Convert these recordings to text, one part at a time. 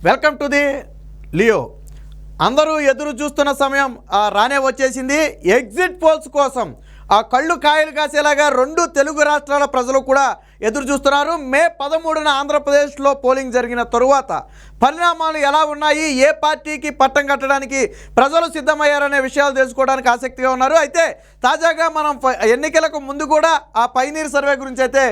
Welcome to the Leo. అందరూ ఎదురు చూస్తున్న సమయం రానే వచ్చేసింది. ఎగ్జిట్ పోల్స్ కోసం కళ్ళు కాయలు కాసేలాగా రెండు తెలుగు రాష్ట్రాల ప్రజలు కూడా ఎదురు చూస్తున్నారు. మే 13న ఆంధ్రప్రదేశ్లో పోలింగ్ జరిగిన తరువాత పరిణామాలు ఎలా ఉన్నాయి, ఏ పార్టీకి పట్టం కట్టడానికి ప్రజలు సిద్ధమయ్యారనే విషయాలు తెలుసుకోవడానికి ఆసక్తిగా ఉన్నారు. అయితే తాజాగా మనం ఎన్నికలకు ముందు కూడా ఆ పైనీర్ సర్వే గురించి అయితే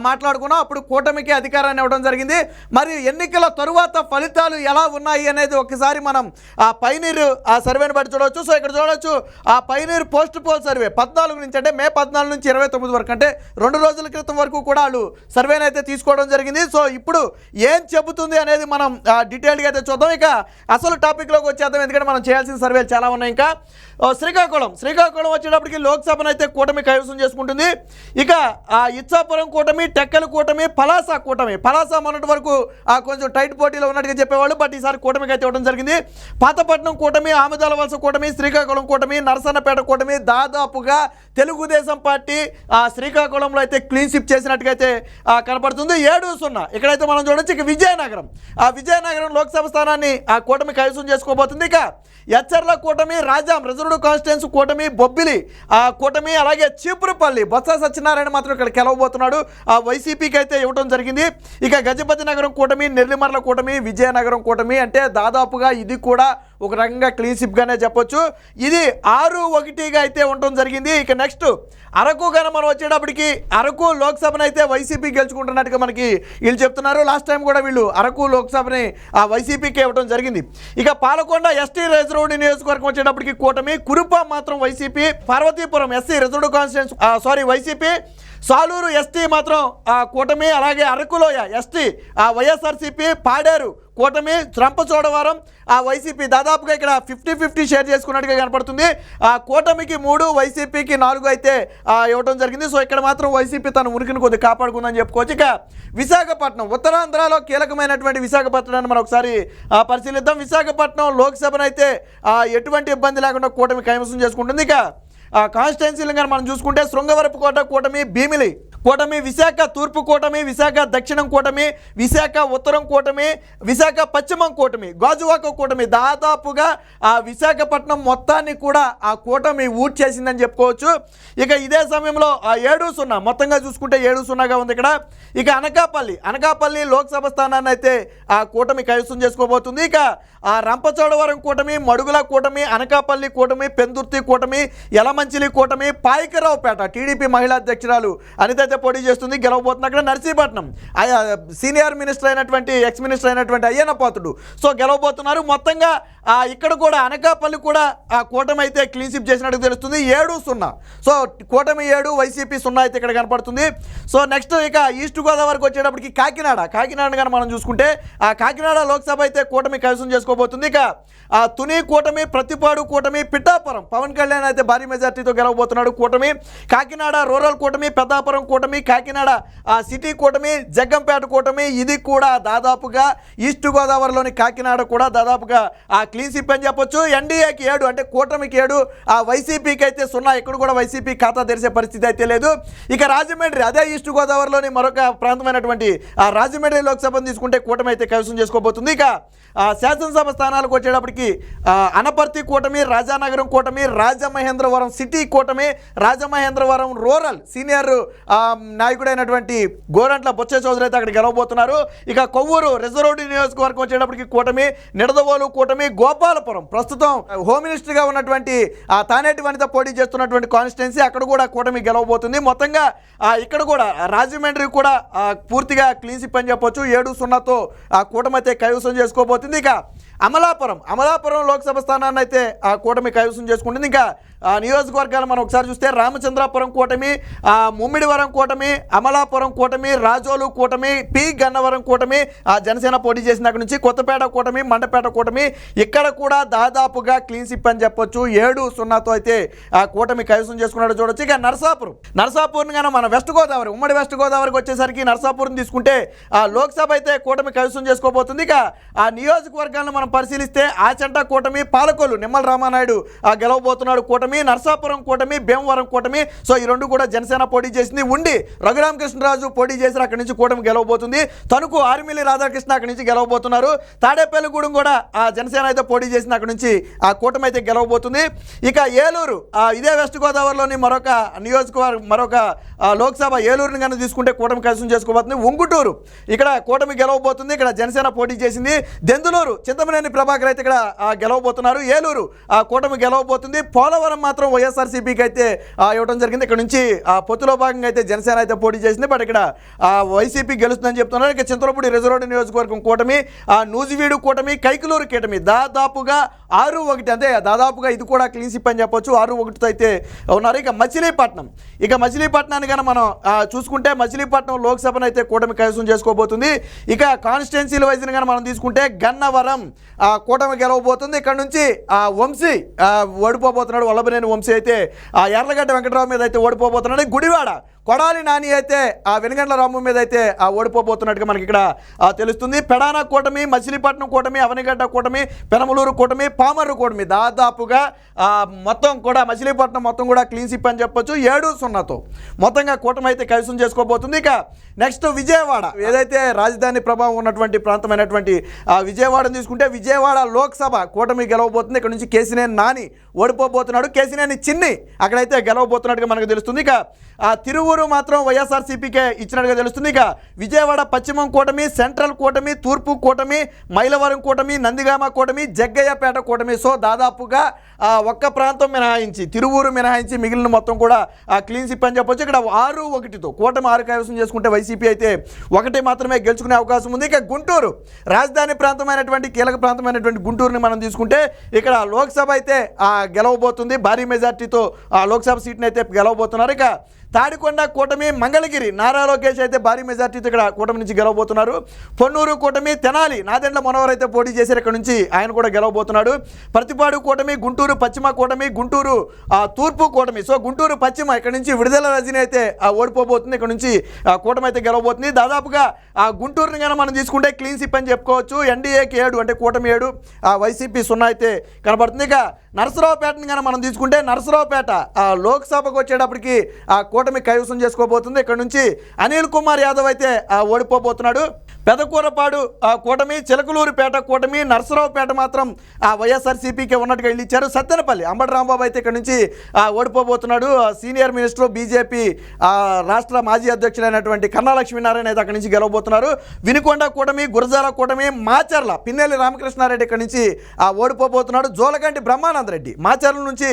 మాట్లాడుకున్నాం. అప్పుడు కూటమికి అధికారాన్ని ఇవ్వడం జరిగింది. మరి ఎన్నికల తరువాత ఫలితాలు ఎలా ఉన్నాయి అనేది ఒకసారి మనం ఆ పైనీర్ ఆ సర్వేని బట్టి చూడవచ్చు. సో ఇక్కడ చూడవచ్చు ఆ పైనీర్ పోస్ట్ పోల్ సర్వే 14 నుంచి అంటే మే 14 నుంచి 29 వరకు అంటే 2 రోజుల క్రితం వరకు కూడా వాళ్ళు సర్వేని అయితే తీసుకోవడం జరిగింది. సో ఇప్పుడు ఏం చెబుతుంది అనేది మనం డీటెయిల్గా అయితే చూద్దాం. ఇక అసలు టాపిక్లోకి వచ్చేద్దాం, ఎందుకంటే మనం చేయాల్సిన సర్వేలు చాలా ఉన్నాయి. ఇంకా శ్రీకాకుళం వచ్చేటప్పటికి లోక్సభను అయితే కూటమి కైవసం చేసుకుంటుంది. ఇక ఇచ్చాపురం కూటమి, టెక్కల కూటమి, పలాస మొన్నటి వరకు కొంచెం టైట్ పోటీలో ఉన్నట్టుగా చెప్పేవాళ్ళు, బట్ ఈసారి కూటమికి అయితే ఇవ్వడం జరిగింది. పాతపట్నం కూటమి, ఆమదాల వలస కూటమి, శ్రీకాకుళం కూటమి, నరసన్నపేట కూటమి, దాదాపుగా తెలుగుదేశం పార్టీ శ్రీకాకుళంలో అయితే క్లీన్ స్వీప్ చేసినట్టుగా అయితే కనపడుతుంది. 7-0 ఇక్కడైతే మనం చూడొచ్చు. ఇక విజయనగరం లోక్సభ స్థానాన్ని ఆ కూటమి కైవసం చేసుకోబోతుంది. ఇక ఎచ్చర్ల కూటమి, రాజాం రిజర్వ్డ్ కాన్స్టిట్యుయెన్సీ కూటమి, బొబ్బిలి కూటమి, అలాగే చీపురుపల్లి బొత్స సత్యనారాయణ మాత్రం ఇక్కడ గెలవబోతున్నాడు. వైసీపీకి అయితే ఇవ్వడం జరిగింది. ఇక గజపతి నగరం కూటమి, నెల్లిమర్ల కూటమి, విజయనగరం కూటమి అంటే దాదాపుగా ఇది కూడా ఒక రకంగా క్లీన్ స్వీప్గానే చెప్పొచ్చు. ఇది 6-1గా అయితే ఉండటం జరిగింది. ఇక నెక్స్ట్ అరకు కనుక మనం వచ్చేటప్పటికి అరకు లోక్సభను అయితే వైసీపీ గెలుచుకుంటున్నట్టుగా మనకి వీళ్ళు చెప్తున్నారు. లాస్ట్ టైం కూడా వీళ్ళు అరకు లోక్సభని వైసీపీకి ఇవ్వడం జరిగింది. ఇక పాలకొండ ఎస్టీ రిజర్వ్డ్ నియోజకవర్గం వచ్చేటప్పటికి కూటమి, కురుప మాత్రం YCP, Parvathipuram SC reserved constituency YCP, Saluru ST మాత్రం కూటమి, అలాగే అరకులోయ ఎస్టీ వైఎస్ఆర్సీపీ, పాడేరు కూటమి, రంపచోడవరం వైసీపీ. దాదాపుగా ఇక్కడ 50-50 షేర్ చేసుకున్నట్టుగా కనపడుతుంది. కూటమికి 3, వైసీపీకి 4 అయితే ఇవ్వడం జరిగింది. సో ఇక్కడ మాత్రం వైసీపీ తన ఉనికిని కొద్దిగా కాపాడుకుందని చెప్పుకోవచ్చు. ఇక విశాఖపట్నం, ఉత్తరాంధ్రలో కీలకమైనటువంటి విశాఖపట్నాన్ని మనం ఒకసారి పరిశీలిద్దాం. విశాఖపట్నం లోక్సభను అయితే ఎటువంటి ఇబ్బంది లేకుండా కూటమి కైవసం చేసుకుంటుంది. ఇక కాన్స్టిట్యుయెన్సీలు కానీ మనం చూసుకుంటే శృంగవరపుకోట కూటమి, భీమిలి కూటమి, విశాఖ తూర్పు కూటమి, విశాఖ దక్షిణం కూటమి, విశాఖ ఉత్తరం కూటమి, విశాఖ పశ్చిమం కూటమి, గాజువాక కూటమి. దాదాపుగా విశాఖపట్నం మొత్తాన్ని కూడా ఆ కూటమి ఊట్ చేసిందని చెప్పుకోవచ్చు. ఇక ఇదే సమయంలో 7-0 మొత్తంగా చూసుకుంటే 7-0గా ఉంది ఇక్కడ. ఇక అనకాపల్లి లోక్సభ స్థానాన్ని అయితే ఆ కూటమి కైవసం చేసుకోబోతుంది. ఇక రంపచోడవరం కూటమి, మడుగుల కూటమి, అనకాపల్లి కూటమి, పెందుర్తి కూటమి, యలమంచిలి కూటమి, పాయకరావుపేట టీడీపీ మహిళా అధ్యక్షురాలు అనిత పోటీ చేస్తుంది, గెలవబోతుంది. అక్కడ నర్సీపట్నం సీనియర్ మినిస్టర్ అయినటువంటి ఎక్స్ మినిస్టర్ అయినటువంటి అయ్యన్న పాత్రుడు సో గెలవబోతున్నారు. మొత్తంగా ఇక్కడ కూడా అనకాపల్లి కూడా ఆ కూటమి అయితే క్లీన్ స్వీప్ చేసినట్టు తెలుస్తుంది. 7-0 సో కూటమి 7, వైసీపీ 0 అయితే ఇక్కడ కనపడుతుంది. సో నెక్స్ట్ ఇక ఈస్ట్ గోదావరికి వచ్చేటప్పటికి కాకినాడ కానీ మనం చూసుకుంటే కాకినాడ లోక్సభ అయితే కూటమి కైవసం చేసుకోబోతుంది. ఇక తుని కూటమి, ప్రతిపాడు కూటమి, పిఠాపురం పవన్ కళ్యాణ్ అయితే భారీ మెజార్టీతో గెలవబోతున్నాడు కూటమి. కాకినాడ రూరల్ కూటమి, పెద్దాపురం కూటమి, కాకినాడ సిటీ కూటమి, జగ్గంపేట కూటమి. ఇది కూడా దాదాపుగా ఈస్ట్ గోదావరిలోని కాకినాడ కూడా దాదాపుగా క్లీన్ స్వీప్ అని చెప్పొచ్చు. ఎన్డీఏకి 7 అంటే కూటమికి 7, వైసీపీకి అయితే 0. ఇక్కడ కూడా వైసీపీ ఖాతా తెరిచే పరిస్థితి అయితే లేదు. ఇక రాజమండ్రి అదే ఈస్ట్ గోదావరిలోని మరొక ప్రాంతమైనటువంటి రాజమండ్రి లోక్సభను తీసుకుంటే కూటమి అయితే కైవసం చేసుకోబోతుంది. ఇక శాసనసభ స్థానాలకు వచ్చేటప్పటికి అనపర్తి కూటమి, రాజానగరం కూటమి, రాజమహేంద్రవరం సిటీ కూటమి, రాజమహేంద్రవరం రూరల్ సీనియర్ నాయకుడైనటువంటి గోరంట్ల బొత్స చౌదరి అయితే అక్కడ గెలవబోతున్నారు. ఇక కొవ్వూరు రిజర్వ్డ్ నియోజకవర్గం వచ్చేటప్పటికి కూటమి, నిడదవోలు కూటమి, గోపాలపురం ప్రస్తుతం హోమ్ మినిస్టర్గా ఉన్నటువంటి తానేటి వనిత పోటీ చేస్తున్నటువంటి కాన్స్టిట్యుయెన్సీ అక్కడ కూడా కూటమి గెలవబోతుంది. మొత్తంగా ఇక్కడ కూడా రాజమండ్రి కూడా పూర్తిగా క్లీన్ స్వీప్ అని చెప్పొచ్చు. 7-0తో కూటమి అయితే కైవసం చేసుకోబోతుంది. ఇక అమలాపురం లోక్సభ స్థానాన్ని అయితే ఆ కూటమి కైవసం చేసుకుంటుంది. ఇంకా నియోజకవర్గాలు మనం ఒకసారి చూస్తే రామచంద్రాపురం కూటమి, ముమ్మిడివరం కూటమి, అమలాపురం కూటమి, రాజోలు కూటమి, పి గన్నవరం కూటమి జనసేన పోటీ చేసిన అక్కడి నుంచి, కొత్తపేట కూటమి, మండపేట కూటమి. ఇక్కడ కూడా దాదాపుగా క్లీన్ స్వీప్ అని చెప్పొచ్చు. 7-0తో అయితే ఆ కూటమి కైవసం చేసుకున్నాడు చూడొచ్చు. ఇక నర్సాపూర్ని కానీ మన వెస్ట్ గోదావరి ఉమ్మడి వెస్ట్ గోదావరికి వచ్చేసరికి నర్సాపూర్ని తీసుకుంటే లోక్సభ అయితే కూటమి కైవసం చేసుకోబోతుంది. ఇక ఆ నియోజకవర్గాలను మనం పరిశీలిస్తే ఆచంట కూటమి, పాలకొల్లు నిమ్మల రామానాయుడు గెలవబోతున్నాడు కూటమి, నర్సాపురం కూటమి, భీమవరం కూటమి. సో ఈ రెండు కూడా జనసేన పోటీ చేసింది. నుండి రఘురామకృష్ణరాజు పోటీ చేశారు, అక్కడి నుంచి కూటమి గెలవబోతుంది. తణుకు ఆర్మిల్లి రాధాకృష్ణ అక్కడి నుంచి గెలవబోతున్నారు. తాడేపల్లిగూడెం కూడా జనసేన అయితే పోటీ చేసింది, అక్కడి నుంచి ఆ కూటమి అయితే గెలవబోతుంది. ఇక ఏలూరు, ఇదే వెస్ట్ గోదావరిలోని మరొక నియోజకవర్గం, మరొక లోక్సభ ఏలూరుని కనుక తీసుకుంటే కూటమి కైవసం చేసుకోబోతుంది. ఉంగుటూరు ఇక్కడ కూటమి గెలవబోతుంది, ఇక్కడ జనసేన పోటీ చేసింది. దెందులూరు చింతమనేని ప్రభాకర్ అయితే ఇక్కడ గెలవబోతున్నారు. ఏలూరు కూటమి గెలవబోతుంది. పోలవరం మాత్రం వైఎస్ఆర్సీపీకి అయితే ఇవ్వడం జరిగింది. ఇక్కడ నుంచి పొత్తులో భాగంగా అయితే జనసేన అయితే పోటీ చేసింది, బట్ ఇక్కడ వైసీపీ గెలుస్తుందని చెప్తున్నారు. ఇక చింతలపూడి రిజర్వ్డ్ నియోజకవర్గం కూటమి, నూజివీడు కూటమి, కైకలూరు కూటమి దాదాపుగా 6-1, అంటే దాదాపుగా ఇది కూడా క్లీన్ స్వీప్ అని చెప్పొచ్చు. 6-1తో అయితే ఉన్నారు. ఇక మచిలీపట్నాన్ని కనుక మనం చూసుకుంటే మచిలీపట్నం లోక్సభను అయితే కూటమి కైవసం చేసుకోబోతుంది. ఇక కాన్స్టిట్యున్సీల వైజ్ని కనుక మనం తీసుకుంటే గన్నవరం కూటమి గెలవబోతుంది. ఇక్కడ నుంచి వంశీ ఓడిపోబోతున్నాడు. వల్లభనేని వంశీ అయితే యార్లగడ్డ వెంకటరావు మీద అయితే ఓడిపోబోతున్నాడు. గుడివాడ కొడాలి నాని అయితే వెనుగండ్ల రాము మీద అయితే ఓడిపోబోతున్నట్టుగా మనకి ఇక్కడ తెలుస్తుంది. పెడాన కూటమి, మచిలీపట్నం కూటమి, అవనిగడ్డ కూటమి, పెనమలూరు కూటమి, పామర్రు కూటమి దాదాపుగా మొత్తం కూడా మచిలీపట్నం మొత్తం కూడా క్లీన్ స్వీప్ అని చెప్పొచ్చు. 7-0తో మొత్తంగా కూటమి అయితే కైవసం చేసుకోబోతుంది. ఇక నెక్స్ట్ విజయవాడ, ఏదైతే రాజధాని ప్రభావం ఉన్నటువంటి ప్రాంతమైనటువంటి విజయవాడను తీసుకుంటే విజయవాడ లోక్సభ కూటమి గెలవబోతుంది. ఇక్కడ నుంచి కేసినేని నాని ఓడిపోబోతున్నాడు. కేసినేని చిన్ని అక్కడైతే గెలవబోతున్నట్టుగా మనకు తెలుస్తుంది. ఇక తిరువూరు మాత్రం వైఎస్ఆర్సీపీకే ఇచ్చినట్టుగా తెలుస్తుంది. ఇక విజయవాడ పశ్చిమం కూటమి, సెంట్రల్ కూటమి, తూర్పు కూటమి, మైలవరం కూటమి, నందిగామ కూటమి, జగ్గయ్యపేట కూటమి. సో దాదాపుగా ఒక్క ప్రాంతం మినహాయించి, తిరువూరు మినహాయించి మిగిలిన మొత్తం కూడా క్లీన్ స్వీప్ అని చెప్పొచ్చు. ఇక్కడ 6-1తో కూటమి 6 కైవసం చేసుకుంటే వైసీపీ అయితే 1 మాత్రమే గెలుచుకునే అవకాశం ఉంది. ఇక గుంటూరు రాజధాని ప్రాంతమైనటువంటి కీలక ప్రాంతమైనటువంటి గుంటూరుని మనం తీసుకుంటే ఇక్కడ లోక్సభ అయితే గెలవబోతుంది. భారీ మెజార్టీతో లోక్సభ సీట్ని అయితే గెలవబోతున్నారు. ఇక తాడికొండ కూటమి, మంగళగిరి నారా లోకేష్ అయితే భారీ మెజార్టీతో ఇక్కడ కూటమి నుంచి గెలవబోతున్నారు. పొన్నూరు కూటమి, తెనాలి నాదెండ్ల మనోహర్ అయితే పోటీ చేశారు, ఇక్కడ నుంచి ఆయన కూడా గెలవబోతున్నాడు. ప్రతిపాడు కూటమి, గుంటూరు పశ్చిమ కూటమి, గుంటూరు తూర్పు కూటమి. సో గుంటూరు పశ్చిమ ఇక్కడ నుంచి విడుదల రజని అయితే ఓడిపోబోతుంది, ఇక్కడ నుంచి కూటమి అయితే గెలవబోతుంది. దాదాపుగా గుంటూరుని కనుక మనం తీసుకుంటే క్లీన్ స్వీప్ అని చెప్పుకోవచ్చు. ఎన్డీఏకి 7, అంటే కూటమి 7, వైసీపీ 0 అయితే కనబడుతుంది. ఇక నరసరావుపేటని కనుక మనం తీసుకుంటే నరసరావుపేట లోక్సభకు వచ్చేటప్పటికి కూటమి కైవసం చేసుకోబోతుంది. ఇక్కడ నుంచి అనిల్ కుమార్ యాదవ్ అయితే ఓడిపోబోతున్నాడు. పెదకూరపాడు కూటమి, చిలకలూరుపేట కూటమి, నరసరావుపేట మాత్రం వైఎస్ఆర్సీపీకి ఉన్నట్టుగా ఇల్లు ఇచ్చారు. సత్తెనపల్లి అంబటి రాంబాబు అయితే ఇక్కడ నుంచి ఓడిపోబోతున్నాడు. సీనియర్ మినిస్టర్, బీజేపీ రాష్ట్ర మాజీ అధ్యక్షుడైనటువంటి కన్నా లక్ష్మీనారాయణ అయితే అక్కడి నుంచి గెలవబోతున్నారు. వినుకొండ కూటమి, గురజాల కూటమి, మాచర్ల పిన్నెల్లి రామకృష్ణారెడ్డి ఇక్కడ నుంచి ఓడిపోబోతున్నాడు. జోలకంటి బ్రహ్మానంద రెడ్డి మాచర్ల నుంచి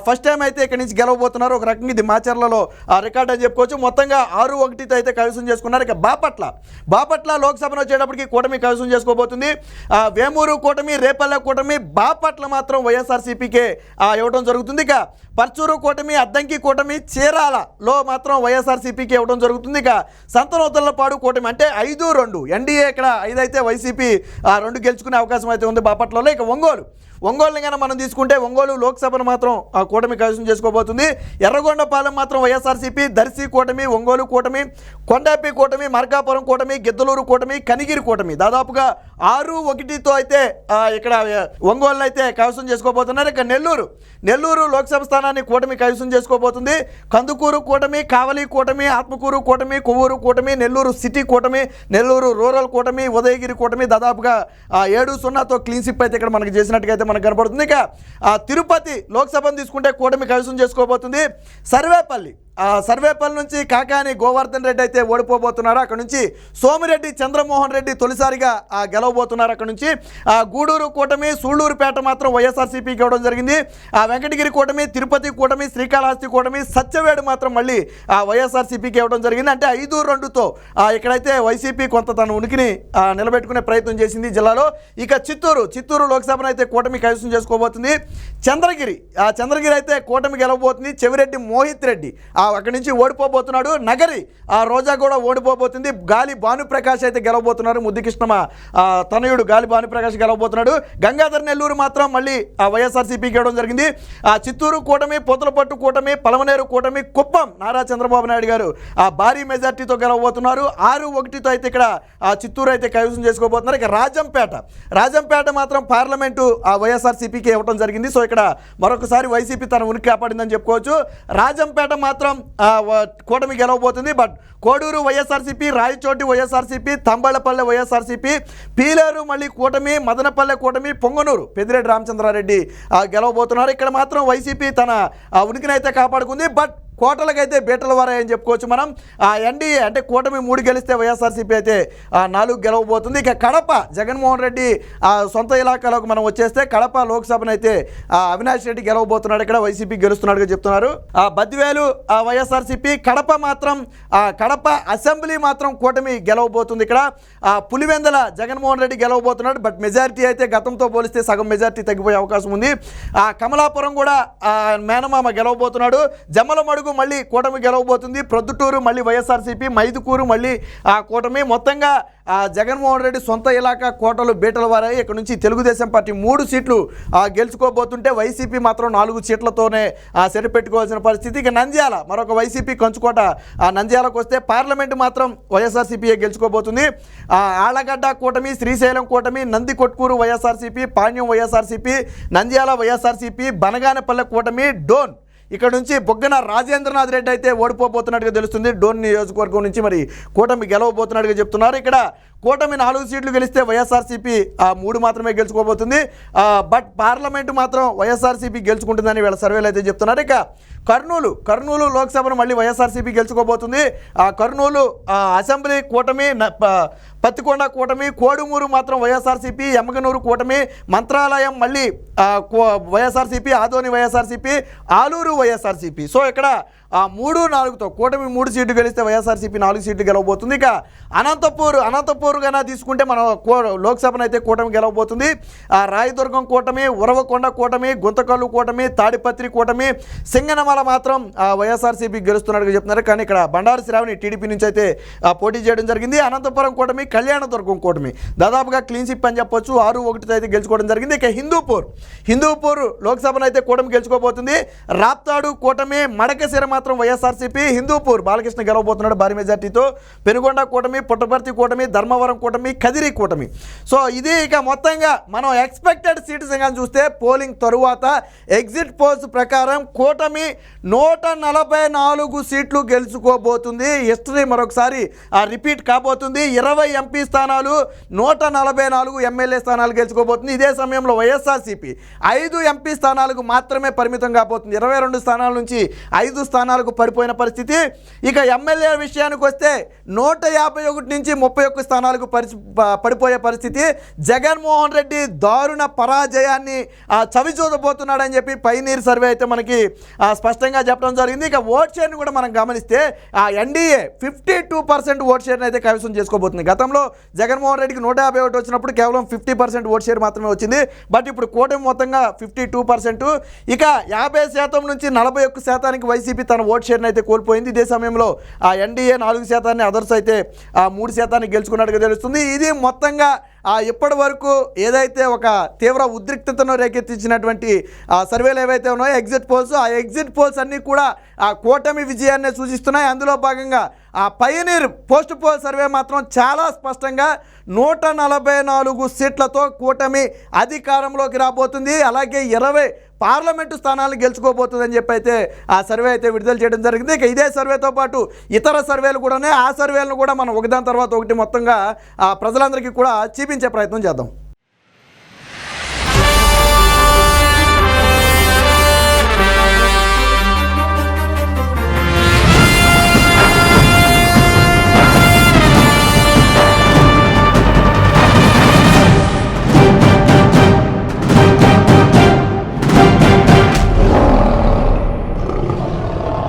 ఫస్ట్ టైం అయితే ఇక్కడ నుంచి గెలవబోతున్నారు. ఒక రకంగా ఇది మాచర్లలో రికార్డ్ అని చెప్పుకోవచ్చు. మొత్తంగా 6-1తో అయితే కైవసం చేసుకున్నారు. ఇక బాపట్ల లోక్సభను వచ్చేటప్పటికి కూటమి కైవసం చేసుకోబోతుంది. వేమూరు కూటమి, రేపల్లె కూటమి, బాపట్ల మాత్రం వైఎస్ఆర్సీపీకే ఇవ్వడం జరుగుతుంది. ఇక పర్చూరు కూటమి, అద్దంకి కూటమి, చీరాలలో మాత్రం వైఎస్ఆర్సీపీకి ఇవ్వడం జరుగుతుంది. ఇక సంతనోతలపాడు కూటమి, అంటే 5-2 ఎన్డీఏ ఇక్కడ 5 అయితే వైసీపీ 2 గెలుచుకునే అవకాశం అయితే ఉంది బాపట్లలో. ఇక ఒంగోలుని కనుక మనం తీసుకుంటే ఒంగోలు లోక్సభను మాత్రం కూటమి కైవసం చేసుకోబోతుంది. ఎర్రగొండపాలెం మాత్రం వైఎస్ఆర్సీపీ, దర్శి కూటమి, ఒంగోలు కూటమి, కొండాపి కూటమి, మార్కాపురం కూటమి, గిద్దలూరు కూటమి, కనిగిరి కూటమి దాదాపుగా 6-1తో అయితే ఇక్కడ ఒంగోలును అయితే కైవసం చేసుకోబోతున్నారు. ఇక నెల్లూరు లోక్సభ స్థానాన్ని కూటమి కైవసం చేసుకోబోతుంది. కందుకూరు కూటమి, కావలి కూటమి, ఆత్మకూరు కూటమి, కొవ్వూరు కూటమి, నెల్లూరు సిటీ కూటమి, నెల్లూరు రూరల్ కూటమి, ఉదయగిరి కూటమి దాదాపుగా 7-0తో క్లీన్ స్వీప్ అయితే ఇక్కడ మనకు చేసినట్టుగా అయితే మనకు కనపడుతుంది. ఇక తిరుపతి లోక్సభను తీసుకుంటే కూటమి కైవసం చేసుకోబోతుంది. సర్వేపల్లి నుంచి కాకాని గోవర్ధన్ రెడ్డి అయితే ఓడిపోబోతున్నారు. అక్కడ నుంచి సోమిరెడ్డి చంద్రమోహన్ రెడ్డి తొలిసారిగా గెలవబోతున్నారు. అక్కడ నుంచి గూడూరు కూటమి, సూళ్లూరుపేట మాత్రం వైఎస్ఆర్సీపీకి ఇవ్వడం జరిగింది. వెంకటగిరి కూటమి, తిరుపతి కూటమి, శ్రీకాళహస్తి కూటమి, సత్యవేడు మాత్రం మళ్ళీ వైఎస్ఆర్సీపీకి ఇవ్వడం జరిగింది. అంటే 5-2తో ఇక్కడైతే వైసీపీ కొంత తన ఉనికిని నిలబెట్టుకునే ప్రయత్నం చేసింది జిల్లాలో. ఇక చిత్తూరు లోక్సభను అయితే కూటమి కైవసం చేసుకోబోతుంది. చంద్రగిరి అయితే కూటమి గెలవబోతుంది. చెవిరెడ్డి మోహిత్ రెడ్డి అక్కడి నుంచి ఓడిపోబోతున్నాడు. నగరి రోజా కూడా ఓడిపోబోతుంది. గాలి భానుప్రకాష్ అయితే గెలవబోతున్నారు. ముద్దుకృష్ణమ తనయుడు గాలి భానుప్రకాష్ గెలవబోతున్నాడు. గంగాధర్ నెల్లూరు మాత్రం మళ్ళీ వైఎస్ఆర్సీపీకి ఇవ్వడం జరిగింది. చిత్తూరు కూటమి, పొతులపట్టు కూటమి, పలమనేరు కూటమి, కుప్పం నారా చంద్రబాబు నాయుడు గారు భారీ మెజార్టీతో గెలవబోతున్నారు. 6-1తో అయితే ఇక్కడ చిత్తూరు అయితే కైవసం చేసుకోబోతున్నారు. ఇక రాజంపేట మాత్రం పార్లమెంటు వైఎస్ఆర్సీపీకి ఇవ్వడం జరిగింది. సో ఇక్కడ మరొకసారి వైసీపీ తన ఉనికి కాపాడిందని చెప్పుకోవచ్చు. రాజంపేట మాత్రం మాత్రం కూటమి గెలవబోతుంది. బట్ కోడూరు వైఎస్ఆర్సీపీ, రాయచోటి వైఎస్ఆర్సీపీ, తంబళ్ళపల్లె వైఎస్ఆర్సీపీ, పీలేరు మళ్ళీ కూటమి, మదనపల్లె కూటమి, పొంగనూరు పెద్దిరెడ్డి రామచంద్రారెడ్డి గెలవబోతున్నారు. ఇక్కడ మాత్రం వైసీపీ తన ఉనికినైతే కాపాడుకుంది. బట్ కోటలకైతే బీటల వారాయని చెప్పుకోవచ్చు మనం. ఎన్డీఏ అంటే కూటమి 3 గెలిస్తే వైఎస్ఆర్సీపీ అయితే 4 గెలవబోతుంది. ఇక కడప జగన్మోహన్ రెడ్డి సొంత ఇలాకాలోకి మనం వచ్చేస్తే కడప లోక్సభనైతే అవినాష్ రెడ్డి గెలవబోతున్నాడు. ఇక్కడ వైసీపీ గెలుస్తున్నాడుగా చెప్తున్నారు. బద్దివేలు వైఎస్ఆర్సీపీ, కడప మాత్రం కడప అసెంబ్లీ మాత్రం కూటమి గెలవబోతుంది. ఇక్కడ పులివెందల జగన్మోహన్ రెడ్డి గెలవబోతున్నాడు. బట్ మెజారిటీ అయితే గతంతో పోలిస్తే సగం మెజారిటీ తగ్గిపోయే అవకాశం ఉంది. కమలాపురం కూడా మేనమామ గెలవబోతున్నాడు. జమ్మలమడుగు మళ్ళీ కూటమి గెలవబోతుంది. ప్రొద్దుటూరు మళ్ళీ వైఎస్ఆర్సీపీ, మైదుకూరు మళ్ళీ కూటమి. మొత్తంగా జగన్మోహన్ రెడ్డి సొంత ఇలాకా కోటలు బీటల వారాయి. ఇక్కడ నుంచి తెలుగుదేశం పార్టీ 3 సీట్లు గెలుచుకోబోతుంటే వైసీపీ మాత్రం 4 సీట్లతోనే సరిపెట్టుకోవాల్సిన పరిస్థితి. ఇక నంద్యాల మరొక వైసీపీ కంచుకోట, నంద్యాలకు వస్తే పార్లమెంటు మాత్రం వైఎస్ఆర్సీపీయే గెలుచుకోబోతుంది. ఆళ్లగడ్డ కూటమి, శ్రీశైలం కూటమి, నంది కొట్కూరు వైఎస్ఆర్సీపీ, పాణ్యం వైఎస్ఆర్సీపీ, నంద్యాల వైఎస్ఆర్సీపీ, బనగానపల్లె కూటమి, డోన్ ఇక్కడ నుంచి బొగ్గన రాజేంద్రనాథ్ రెడ్డి అయితే ఓడిపోబోతున్నట్టుగా తెలుస్తుంది. డోన్ నియోజకవర్గం నుంచి మరి కూటమి గెలవబోతున్నట్టుగా చెప్తున్నారు. ఇక్కడ కూటమి 4 సీట్లు గెలిస్తే వైఎస్ఆర్సీపీ 3 మాత్రమే గెలుచుకోబోతుంది. బట్ పార్లమెంటు మాత్రం వైఎస్ఆర్సీపీ గెలుచుకుంటుందని వీళ్ళ సర్వేలు అయితే చెప్తున్నారు. ఇక కర్నూలు లోక్సభను మళ్ళీ వైఎస్ఆర్సీపీ గెలుచుకోబోతుంది. కర్నూలు అసెంబ్లీ కూటమి, పత్తికొండ కూటమి, కోడుమూరు మాత్రం వైఎస్ఆర్సీపీ, ఎమ్మగనూరు కూటమి, మంత్రాలయం మళ్ళీ వైఎస్ఆర్సీపీ, ఆదోని వైఎస్ఆర్సీపీ, ఆలూరు వైఎస్ఆర్సీపీ. సో ఇక్కడ 3-4తో కూటమి 3 సీట్లు గెలిస్తే వైఎస్ఆర్సీపీ 4 సీట్లు గెలవబోతుంది. ఇక అనంతపూర్ కన్నా తీసుకుంటే మనం లోక్సభను అయితే కూటమి గెలవబోతుంది. రాయదుర్గం కూటమి, ఉరవకొండ కూటమి, గుంతకల్లు కూటమి, తాడిపత్రి కూటమి, సింగనమల మాత్రం వైఎస్ఆర్సీపీ గెలుస్తున్నట్టుగా చెప్తున్నారు. కానీ ఇక్కడ బండారు శ్రావణి టీడీపీ నుంచి అయితే పోటీ చేయడం జరిగింది. అనంతపురం కూటమి, కళ్యాణదుర్గం కూటమి దాదాపుగా క్లీన్ స్వీప్ అని చెప్పొచ్చు. 6-1తో అయితే గెలుచుకోవడం జరిగింది. ఇక హిందూపూర్ లోక్సభను అయితే కూటమి గెలుచుకోబోతుంది. రాప్తాడు కూటమి, మడకశిర మాత్రం వైఎస్ఆర్సీపీ, హిందూపూర్ బాలకృష్ణ గెలవబోతున్నాడు భారీ మెజార్టీతో. పెనుగొండ కూటమి, పుట్టపర్తి కూటమి, ధర్మవరం కూటమి, కదిరి కూటమి. సో ఇది ఇక మొత్తంగా మనం ఎక్స్పెక్టెడ్ సీట్స్ కానీ చూస్తే పోలింగ్ తరువాత ఎగ్జిట్ పోల్స్ ప్రకారం కూటమి 144 సీట్లు గెలుచుకోబోతుంది. హిస్టరీ మరొకసారి రిపీట్ కాబోతుంది. 20 ఎంపీ స్థానాలు, 144 ఎమ్మెల్యే స్థానాలు గెలుచుకోబోతుంది. ఇదే సమయంలో వైఎస్ఆర్సీపీ 5 ఎంపీ స్థానాలకు మాత్రమే పరిమితం కాబోతుంది. 22 స్థానాల నుంచి 5 స్థానాలకు పడిపోయిన పరిస్థితి. ఇక ఎమ్మెల్యే విషయానికి వస్తే 151 నుంచి 31 స్థానాలకు పడిపోయే పరిస్థితి. జగన్మోహన్ రెడ్డి దారుణ పరాజయాన్ని చవిచూడబోతున్నాడని చెప్పి పైనీర్ సర్వే అయితే మనకి స్పష్టంగా చెప్పడం జరిగింది. ఇక ఓట్ షేర్ని కూడా మనం గమనిస్తే ఎన్డీఏ 52% ఓట్ షేర్ని అయితే కైవసం చేసుకోబోతుంది. గతంలో జగన్మోహన్ రెడ్డికి 151 వచ్చినప్పుడు కేవలం 50% ఓట్ షేర్ మాత్రమే వచ్చింది. బట్ ఇప్పుడు కూటమి మొత్తంగా 52%. ఇక 50% నుంచి 41% వైసీపీ తన ఓట్ షేర్ని అయితే కోల్పోయింది. ఇదే సమయంలో ఎన్డీఏ 4%, అదర్స్ అయితే 3% గెలుచుకున్నట్టుగా తెలుస్తుంది. ఇది మొత్తంగా ఇప్పటి వరకు ఏదైతే ఒక తీవ్ర ఉద్రిక్తతను రేకెత్తించినటువంటి సర్వేలు ఏవైతే ఉన్నాయో ఎగ్జిట్ పోల్స్, ఆ ఎగ్జిట్ పోల్స్ అన్నీ కూడా కూటమి విజయాన్ని సూచిస్తున్నాయి. అందులో భాగంగా పయనీర్ పోస్ట్ పోల్ సర్వే మాత్రం చాలా స్పష్టంగా 144 సీట్లతో కూటమి అధికారంలోకి రాబోతుంది. అలాగే 20 పార్లమెంటు స్థానాలు గెలుచుకోబోతుందని చెప్పి అయితే ఆ సర్వే అయితే విడుదల చేయడం జరిగింది. ఇక ఇదే సర్వేతో పాటు ఇతర సర్వేలు కూడా ఆ సర్వేలను కూడా మనం ఒకదాని తర్వాత ఒకటి మొత్తంగా ప్రజలందరికీ కూడా చూపించే ప్రయత్నం చేద్దాం.